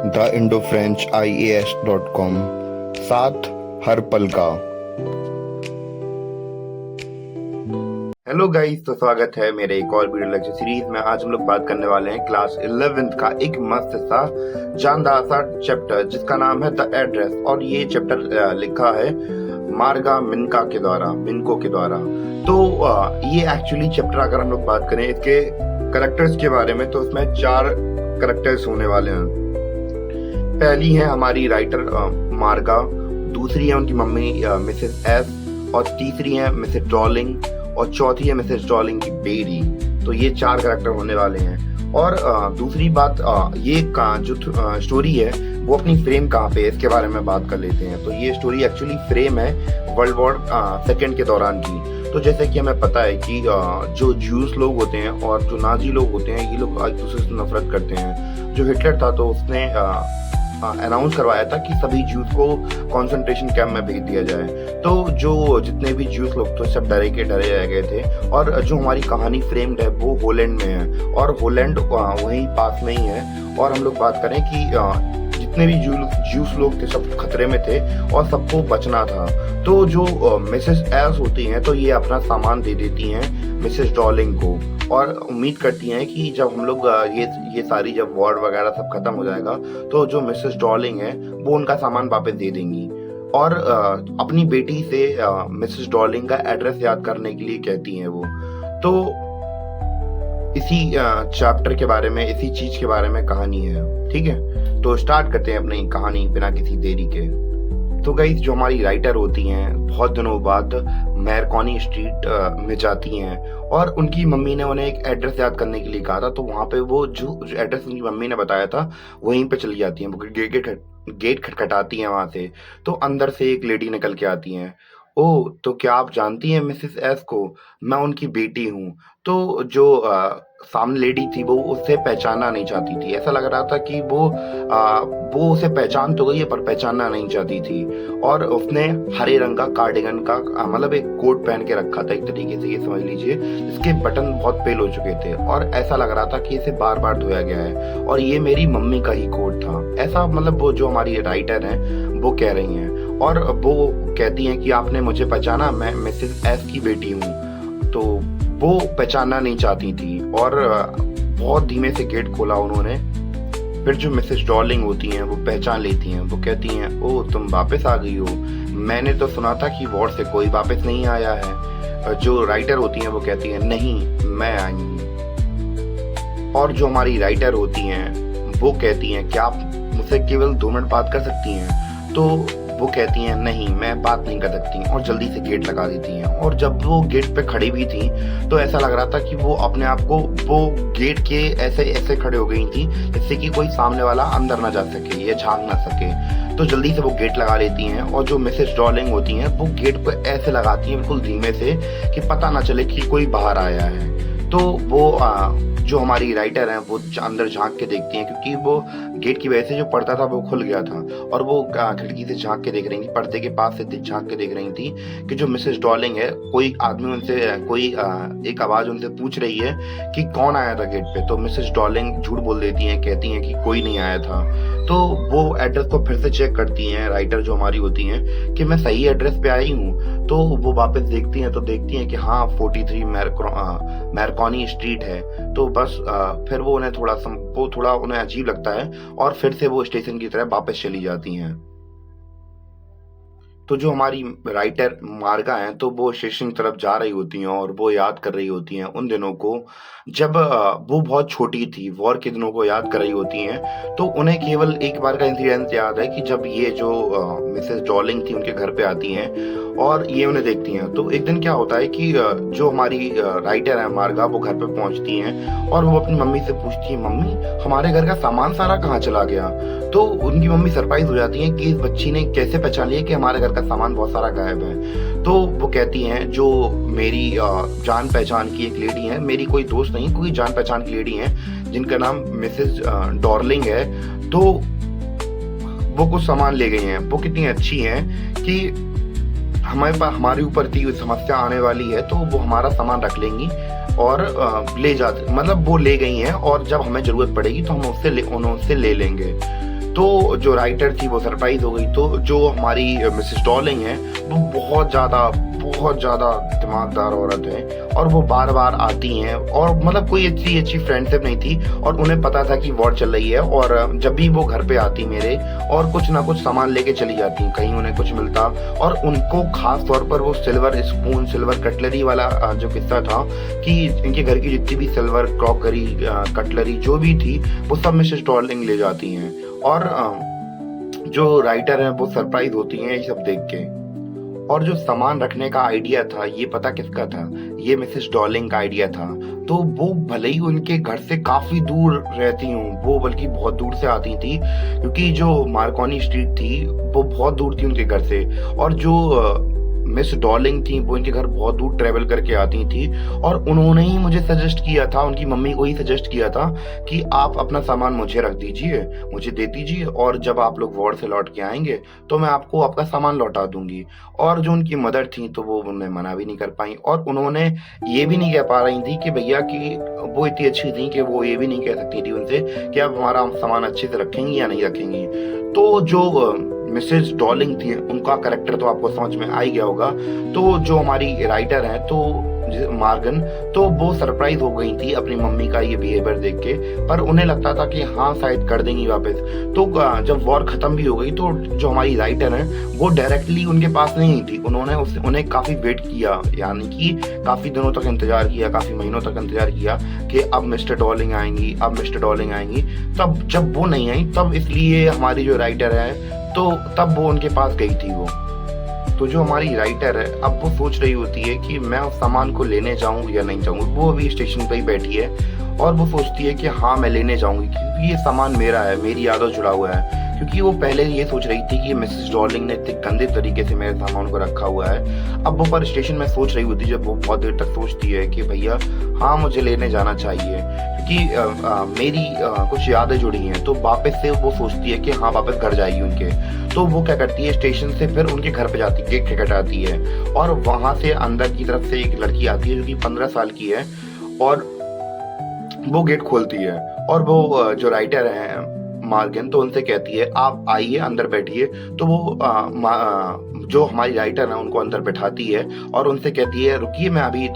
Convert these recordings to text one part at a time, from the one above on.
The Indo French IAS.com, साथ हर पल का। हेलो गाइस, तो स्वागत है मेरे एक और वीडियो लेक्चर सीरीज में। आज हम लोग बात करने वाले हैं क्लास 11th का एक मस्त सा जानदार सा चैप्टर जिसका नाम है द एड्रेस। और ये चैप्टर लिखा है मार्गा मिनको के द्वारा। तो ये एक्चुअली चैप्टर अगर हम लोग बात करें इसके करेक्टर्स के बारे में, तो इसमें 4 करेक्टर्स होने वाले हैं। पहली है हमारी राइटर मार्गा, दूसरी है उनकी मम्मी मिसेस एस, और तीसरी है मिसेस डॉर्लिंग, और चौथी है मिसेस डॉर्लिंग की बेटी। तो ये 4 कैरेक्टर होने वाले हैं। और दूसरी बात, ये जो स्टोरी है वो अपनी फ्रेम कहाँ पे है इसके बारे में बात कर लेते हैं। तो ये स्टोरी एक्चुअली फ्रेम है वर्ल्ड वॉर सेकेंड के दौरान की। तो जैसे कि हमें पता है कि जो ज्यूस लोग होते हैं और जो नाजी लोग होते हैं, ये लोग एक दूसरे से नफरत करते हैं। जो हिटलर था तो उसने अनाउंस करवाया था कि सभी ज्यूस को कंसंट्रेशन कैंप में भेज दिया जाए। तो जो जितने भी ज्यूस लोग थे सब डरे रह गए थे। और जो हमारी कहानी फ्रेम्ड है वो होलैंड में है, और होलैंड वहीं पास में ही है। और हम लोग बात करें कि जितने भी ज्यूस लोग थे सब खतरे में थे और सबको बचना था। तो जो मिसेस एस होती हैं तो ये अपना सामान दे देती हैं मिसेस डॉर्लिंग को, और उम्मीद करती हैं कि जब हम लोग ये सारी जब वॉर वगैरह सब खत्म हो जाएगा तो जो मिसेस डॉर्लिंग है वो उनका सामान वापस दे देंगी। और अपनी बेटी से मिसेस डॉर्लिंग का एड्रेस याद करने के लिए कहती हैं वो। तो इसी चैप्टर के बारे में, इसी चीज के बारे में कहानी है। ठीक है, तो स्टार्ट करते हैं अपनी कहानी बिना किसी देरी के। तो गाइस, जो हमारी राइटर होती हैं बहुत दिनों बाद मैरकॉनी स्ट्रीट में जाती हैं, और उनकी मम्मी ने उन्हें एक एड्रेस याद करने के लिए कहा था। तो वहाँ पे वो जो एड्रेस उनकी मम्मी ने बताया था वहीं पे चली जाती हैं। वो गेट खटखटाती हैं वहाँ से, तो अंदर से एक लेडी निकल के आती हैं। ओह, तो क्या आप जानती हैं मिसेस एस को? मैं उनकी बेटी हूँ। तो जो सामने लेडी थी वो उससे पहचानना नहीं चाहती थी। ऐसा लग रहा था कि वो उसे पहचान तो गई है पर पहचानना नहीं चाहती थी। और उसने हरे रंग का कार्डिगन का मतलब एक कोट पहन के रखा था, एक तरीके से ये समझ लीजिए, जिसके बटन बहुत पेल हो चुके थे, और ऐसा लग रहा था कि इसे बार बार धोया गया है, और ये मेरी मम्मी का ही कोट था। ऐसा मतलब वो जो हमारी राइटर है वो कह रही हैं। और वो कहती हैं कि आपने मुझे पहचाना, मैं मिसेस एस की बेटी हूँ। तो वो पहचानना नहीं चाहती थी, और बहुत धीमे से गेट खोला उन्होंने। फिर जो मिसेस डॉर्लिंग होती हैं वो पहचान लेती हैं। वो कहती हैं, ओह, तुम वापस आ गई हो। मैंने तो सुना था कि वॉर से कोई वापस नहीं आया है। जो राइटर होती हैं वो कहती हैं, नहीं, मैं आई हूँ। और जो हमारी राइटर होती हैं वो कहती हैं, क्या आप मुझसे केवल 2 मिनट बात कर सकती हैं? तो वो कहती हैं, नहीं, मैं बात नहीं कर सकती, और जल्दी से गेट लगा देती हैं। और जब वो गेट पे खड़ी भी थी तो ऐसा लग रहा था कि वो अपने आप को वो गेट के ऐसे खड़े हो गई थी जिससे कि कोई सामने वाला अंदर ना जा सके या झांक ना सके। तो जल्दी से वो गेट लगा लेती हैं, और जो मिसेस डॉर्लिंग होती हैं वो गेट को ऐसे लगाती हैं बिल्कुल धीमे से कि पता ना चले कि कोई बाहर आया है। तो वो जो हमारी राइटर हैं वो अंदर झांक के देखती हैं, क्योंकि वो गेट की वजह से जो पर्दा था वो खुल गया था, और वो खिड़की से झांक के देख रही थी, पर्दे के पास से झांक के देख रही थी कि जो मिसेस डॉर्लिंग है, कोई आदमी उनसे एक आवाज उनसे पूछ रही है कि कौन आया था गेट पे। तो मिसेस डॉर्लिंग झूठ बोल देती हैं, कहती हैं कि कोई नहीं आया था। तो वो एड्रेस को फिर से चेक करती हैं राइटर जो हमारी होती हैं कि मैं सही एड्रेस पे आई हूँ। तो वो वापस देखती हैं तो देखती हैं कि हाँ, 43 मैरकॉनी स्ट्रीट है। तो बस फिर वो थोड़ा उन्हें अजीब लगता है, और फिर से वो स्टेशन की तरफ वापस चली जाती हैं। तो जो हमारी राइटर मार्गा हैं तो वो स्टेशन की तरफ जा रही होती हैं, और वो याद कर रही होती हैं उन दिनों को जब वो बहुत छोटी थी। वॉर के दिनों को याद कर रही होती हैं। तो उन्हें केवल एक बार का इंसिडेंट याद है कि जब ये जो मिसेस डॉर्लिंग थी उनके घर पे आती हैं और ये उन्हें देखती हैं। तो एक दिन क्या होता है कि जो हमारी राइटर है मार्गा, वो घर पे पहुंचती हैं और वो अपनी मम्मी से पूछती है, मम्मी, हमारे घर का सामान सारा कहाँ चला गया? तो उनकी मम्मी सरप्राइज हो जाती हैं कि इस बच्ची ने कैसे पहचान लिया कि हमारे घर का सामान बहुत सारा गायब है। तो वो कहती हैं, जो मेरी जान पहचान की एक लेडी है, मेरी कोई दोस्त नहीं, कोई जान पहचान की लेडी है जिनका नाम मिसेस डॉर्लिंग है, तो वो कुछ सामान ले गई हैं। वो कितनी अच्छी हैं कि हमारे ऊपर इतनी समस्या आने वाली है तो वो हमारा सामान रख लेंगी और ले जाते, मतलब वो ले गई हैं, और जब हमें जरूरत पड़ेगी तो हम उससे ले लेंगे। तो जो राइटर थी वो सरप्राइज हो गई। तो जो हमारी मिसेस डॉर्लिंग है वो बहुत ज़्यादा दिमागदार औरत है और वो बार बार आती हैं और मतलब कोई अच्छी फ्रेंडशिप नहीं थी और उन्हें पता था कि वॉर चल रही है और जब भी वो घर पे आती मेरे और कुछ ना कुछ सामान लेके चली जाती, कहीं उन्हें कुछ मिलता और उनको खास तौर पर वो सिल्वर स्पून सिल्वर कटलरी वाला जो किस्सा था कि इनके घर की जितनी भी सिल्वर क्रॉकरी कटलरी जो भी थी वो सब मिसेस डॉर्लिंग ले जाती हैं और जो राइटर हैं वो सरप्राइज होती हैं ये सब देख के। और जो सामान रखने का आइडिया था ये पता किसका था, ये मिसेस डॉर्लिंग का आइडिया था। तो वो भले ही उनके घर से काफी दूर रहती हूँ, वो बल्कि बहुत दूर से आती थी क्योंकि जो मार्कोनी स्ट्रीट थी वो बहुत दूर थी उनके घर से और जो मिस डॉर्लिंग थी वो इनके घर बहुत दूर ट्रेवल करके आती थी और उन्होंने ही मुझे सजेस्ट किया था, उनकी मम्मी को ही सजेस्ट किया था कि आप अपना सामान मुझे रख दीजिए, मुझे दे दीजिए और जब आप लोग वॉर से लौट के आएंगे तो मैं आपको आपका सामान लौटा दूंगी। और जो उनकी मदर थी तो वो उन्हें मना भी नहीं कर पाई और उन्होंने ये भी नहीं कह पा रही थी कि भैया कि वो इतनी अच्छी थी कि वो ये भी नहीं कह सकती थी उनसे कि आप हमारा सामान अच्छे से रखेंगी या नहीं रखेंगी। तो जो मिसेस डॉर्लिंग थी उनका कैरेक्टर तो आपको समझ में आ ही गया होगा। तो जो हमारी राइटर है तो मार्गन, तो वो सरप्राइज हो गई थी अपनी मम्मी का ये बिहेवियर देख के, पर उन्हें लगता था कि हाँ शायद कर देंगी वापस। तो जब वॉर खत्म भी हो गई तो जो हमारी राइटर है वो डायरेक्टली उनके पास नहीं थी, उन्होंने उन्हें काफी वेट किया, यानी कि काफी दिनों तक इंतजार किया, काफी महीनों तक इंतजार किया कि अब मिस्टर डॉर्लिंग आएंगी, अब मिस्टर डॉर्लिंग आएंगी। तब जब वो नहीं आई तब इसलिए हमारी जो राइटर है तो तब वो उनके पास गई थी वो। तो जो हमारी राइटर है अब वो सोच रही होती है कि मैं उस सामान को लेने जाऊं या नहीं जाऊं। वो अभी स्टेशन पे ही बैठी है और वो सोचती है कि हाँ मैं लेने जाऊंगी क्योंकि ये सामान मेरा है, मेरी यादों जुड़ा हुआ है। क्योंकि वो पहले ये सोच रही थी कि मिसेस डॉर्लिंग ने इतने गंदे तरीके से मेरे सामान को रखा हुआ है। अब वो पर स्टेशन में सोच रही होती है, जब वो बहुत देर तक सोचती है कि भैया हाँ मुझे लेने जाना चाहिए क्योंकि मेरी कुछ यादें जुड़ी हैं। तो वापस से वो सोचती है कि हाँ वापस घर जाएगी उनके। तो वो क्या करती है स्टेशन से फिर उनके घर पे जाती है, गेट खटखटाती है और वहां से अंदर की तरफ से एक लड़की आती है जो कि 15 साल की है और वो गेट खोलती है और वो जो राइटर है मार्गन तो उनसे कहती है आप आइए अंदर बैठिए। तो वो जो हमारी राइटर है उनको अंदर बैठाती है और उनसे कहती है रुकिए मैं अभी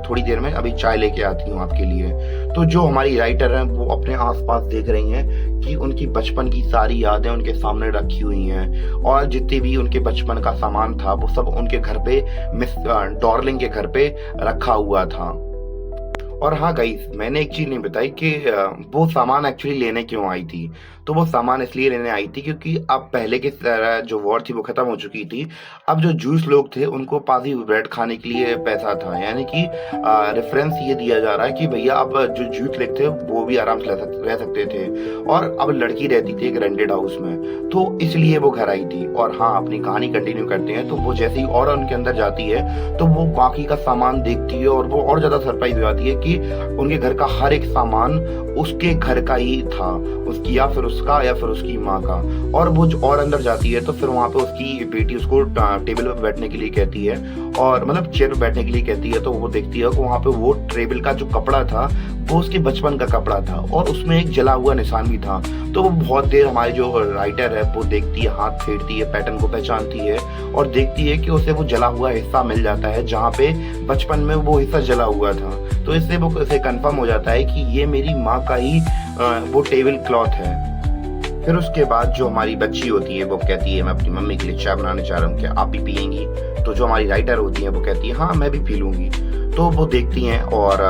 थोड़ी देर में अभी चाय लेके आती हूँ आपके लिए। तो जो हमारी राइटर है वो अपने आसपास देख रही हैं कि उनकी बचपन की सारी यादें उनके सामने रखी हुई हैं और जितने भी उनके बचपन का सामान था वो सब उनके घर पे मिस डॉर्लिंग के घर पे रखा हुआ था। और हाँ गाइस, मैंने एक चीज नहीं बताई कि वो सामान एक्चुअली लेने क्यों आई थी। तो वो सामान इसलिए लेने आई थी क्योंकि अब पहले की तरह जो वॉर थी वो खत्म हो चुकी थी। अब जो जूस लोग थे उनको पास ही ब्रेड खाने के लिए पैसा था, यानी कि रेफरेंस ये दिया जा रहा है कि भैया अब जो जूस लेग थे वो भी आराम से रह सकते थे। और अब लड़की रहती थी एक रेंटेड हाउस में, तो इसलिए वो घर आई थी। और हाँ, अपनी कहानी कंटिन्यू करते हैं। तो वो जैसे ही और उनके अंदर जाती है तो वो बाकी का सामान देखती है और वो और ज्यादा सरप्राइज हो जाती है कि उनके घर का हर एक सामान उसके घर का ही था, उसकी या फिर उसका या फिर उसकी माँ का। और वो और अंदर जाती है तो फिर वहां पे उसकी बेटी उसको टेबल पे बैठने के लिए कहती है और मतलब चेयर पे बैठने के लिए कहती है। तो वो देखती है कि वहां पे वो टेबल का जो कपड़ा था वो उसके बचपन का कपड़ा था और उसमें एक जला हुआ निशान भी था। तो वो बहुत देर हमारी जो राइटर है वो देखती है, हाथ फेरती है, पैटर्न को पहचानती है और देखती है कि उसे वो जला हुआ हिस्सा मिल जाता है जहाँ पे बचपन में वो हिस्सा जला हुआ था। तो इससे वो उसे कंफर्म हो जाता है कि ये मेरी माँ का ही वो टेबल क्लॉथ है। फिर उसके बाद जो हमारी बच्ची होती है वो कहती है मैं अपनी मम्मी के लिए चाय बनाने जा रहा हूँ, क्या आप भी पियेंगी? तो जो हमारी राइटर होती है वो कहती है हाँ मैं भी पी लूंगी। तो वो देखती हैं और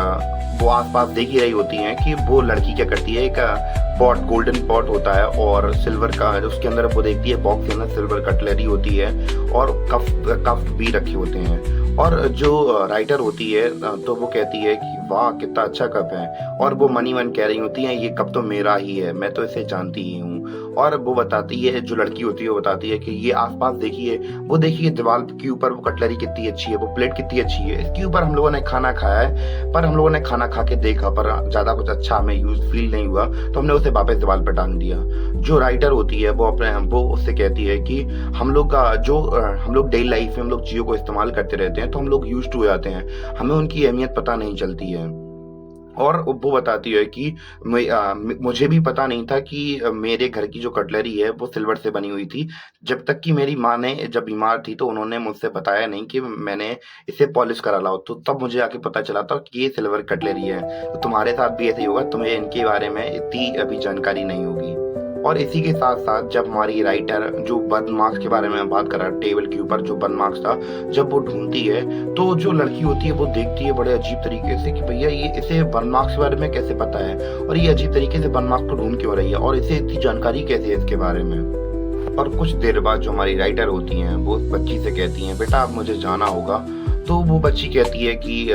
वो आसपास देख ही रही होती हैं कि वो लड़की क्या करती है, एक पॉट, गोल्डन पॉट होता है और सिल्वर का, उसके अंदर वो देखती है बॉक्स के अंदर सिल्वर कटलरी होती है और कप भी रखे होते हैं। और जो राइटर होती है तो वो कहती है कि वाह कितना अच्छा कप है, और वो मनी मन कह रही होती है ये कप तो मेरा ही है, मैं तो इसे जानती ही हूँ। और वो बताती है, जो लड़की होती है वो बताती है कि ये आसपास देखिए, वो देखिए दीवार के ऊपर वो कटलरी कितनी अच्छी है, वो प्लेट कितनी अच्छी है, इसके ऊपर हम लोगों ने खाना खाया है, पर हम लोगों ने खाना खा के देखा पर ज्यादा कुछ अच्छा हमें यूज फील नहीं हुआ, तो हमने उसे वापस दीवार पर टांग दिया। जो राइटर होती है वो उससे कहती है कि हम लोग डेली लाइफ में हम लोग चीजों को इस्तेमाल करते रहते हैं तो हम लोग यूज्ड टू हो जाते हैं, हमें उनकी अहमियत पता नहीं चलती है। और वो बताती है कि मुझे भी पता नहीं था कि मेरे घर की जो कटलरी है वो सिल्वर से बनी हुई थी। जब तक कि मेरी माँ ने जब बीमार थी तो उन्होंने मुझसे बताया नहीं कि मैंने इसे पॉलिश करा लाओ, तो तब मुझे आके पता चला था कि ये सिल्वर कटलरी है। तो तुम्हारे साथ भी ऐसे ही होगा, तुम्हें इनके बारे में इतनी अभी जानकारी नहीं होगी। और इसी के साथ-साथ जब हमारी राइटर जो बर्न मार्क्स के बारे में बात कर रहा है, टेबल के ऊपर जो बर्न मार्क्स था, जब वो ढूँढती है, तो जो लड़की होती है वो देखती है बड़े अजीब तरीके से कि भैया ये इसे बर्न मार्क्स के बारे में कैसे पता है? और ये अजीब तरीके से बर्न मार्क्स को ढूँढ क्यों रही है? और इसे इतनी जानकारी कैसे है इसके बारे में? और कुछ देर बाद जो हमारी राइटर होती हैं, वो उस बच्ची से कहती हैं, "बेटा अब मुझे जाना होगा।" तो वो बच्ची कहती है कि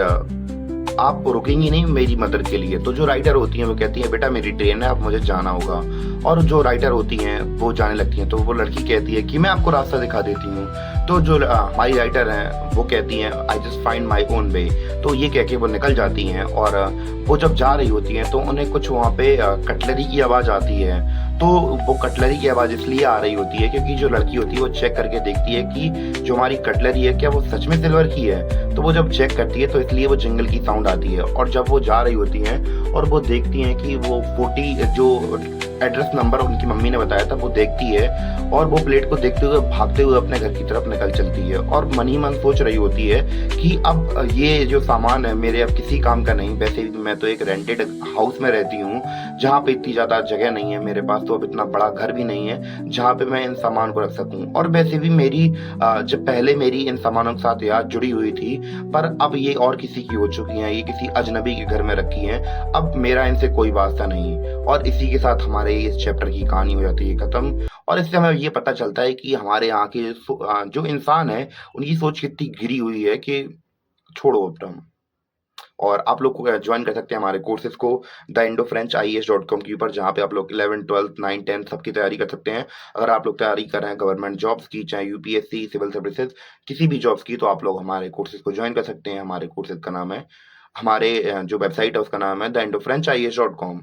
आप रुकेंगी नहीं मेरी मदद के लिए? तो जो राइटर होती हैं वो कहती हैं, "बेटा मेरी ट्रेन है, अब मुझे जाना होगा।" और जो राइटर होती हैं वो जाने लगती हैं, तो वो लड़की कहती है कि मैं आपको रास्ता दिखा देती हूँ। तो जो हमारी राइटर हैं वो कहती हैं, "I just find my own way." तो ये कह के वो निकल जाती हैं और वो जब जा रही होती हैं तो उन्हें कुछ वहाँ पे कटलरी की आवाज़ आती है। तो वो कटलरी की आवाज़ इसलिए आ रही होती है क्योंकि जो लड़की होती है वो चेक करके देखती है कि जो हमारी कटलरी है क्या वो सच में सिल्वर की है? तो वो जब चेक करती है तो इसलिए वो जिंगल की साउंड आती है। और जब वो जा रही होती हैं और वो देखती हैं कि वो 40 जो एड्रेस नंबर उनकी मम्मी ने बताया था वो देखती है और वो प्लेट को देखते हुए भागते हुए अपने घर की तरफ निकल चलती है और मन ही मन सोच रही होती है कि अब ये जो सामान है मेरे अब किसी काम का नहीं। वैसे भी मैं तो एक रेंटेड हाउस में रहती हूँ जहाँ पे इतनी ज़्यादा जगह नहीं है, मेरे पास तो अब इतना बड़ा घर भी नहीं है जहाँ पे मैं इन सामान को रख सकूँ। और वैसे भी मेरी जब पहले मेरी इन सामानों के साथ याद जुड़ी हुई थी, पर अब ये और किसी की हो चुकी हैं, ये किसी अजनबी के घर में रखी हैं, अब मेरा इनसे कोई वास्ता नहीं। और इसी के साथ हमारे इस चैप्टर की कहानी हो जाती है खत्म। और इससे हमें ये पता चलता है कि हमारे यहाँ के जो इंसान है, उनकी सोच कितनी गिरी हुई है कि छोड़ो अब तुम। और आप लोग ज्वाइन कर सकते हैं हमारे कोर्सेज को द इंडो फ्रेंच IES.com के ऊपर, जहाँ पे आप लोग 11th 12th 9th 10th सबकी तैयारी कर सकते हैं। अगर आप लोग तैयारी कर रहे हैं गवर्नमेंट जॉब्स की, चाहे यूपीएससी, सिविल सर्विसेज, किसी भी जॉब्स की, तो आप लोग हमारे कोर्सेज को ज्वाइन कर सकते हैं। हमारे कोर्सेज का नाम है, हमारे जो वेबसाइट है उसका नाम है द इंडो फ्रेंच IES.com।